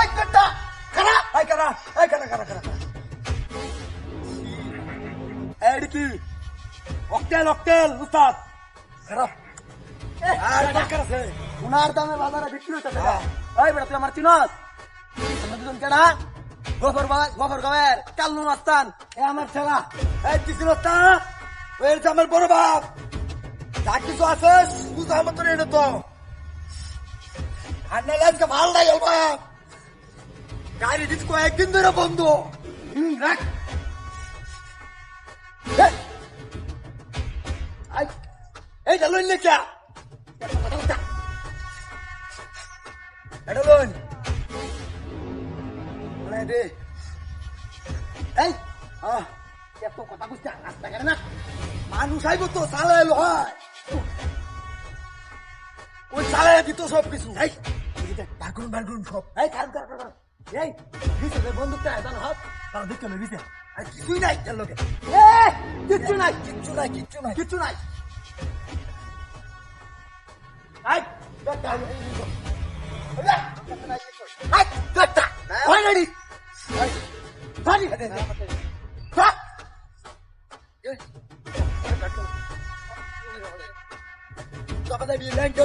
এই কাটা খারা এই কারা এই কারা কারা কারা এই কি অক্টেল অক্টেল উস্তাদ খারা আর টাকা আছে উনার দামে বাজারে বিক্রি হইতাছে এই বেটা তুই আমার চিনস আমরা দুজন কেডা গফর গায়ের কাল্লু মাস্তান এ আমার ছেলা এই কি চিনস তা ওই যে আমার বড় বাপ যা কিছু আছে বুঝা মতো এটা তো আন্না লাজকে ভাল নাই বাবা গাড়ি দিতে কয়েকদিন ধরে বন্ধ রাখ এই লইন না কে এটা লইন দে এই এত কথা বুঝতে রাস্তা কেন না মানুষ আইব তো চালা এলো হয় ওই চালাই দিত সব কিছু এই বারগুন সব এই কারণ এই দিছে বন্দুকটা জানো হাত তারা দেখতে নেই দিছে আর কিছুই নাই এর লোকে কিচ্ছু নাই এই দেখা অলরেডি ফানি কথা দিয়ে ল্যান্ড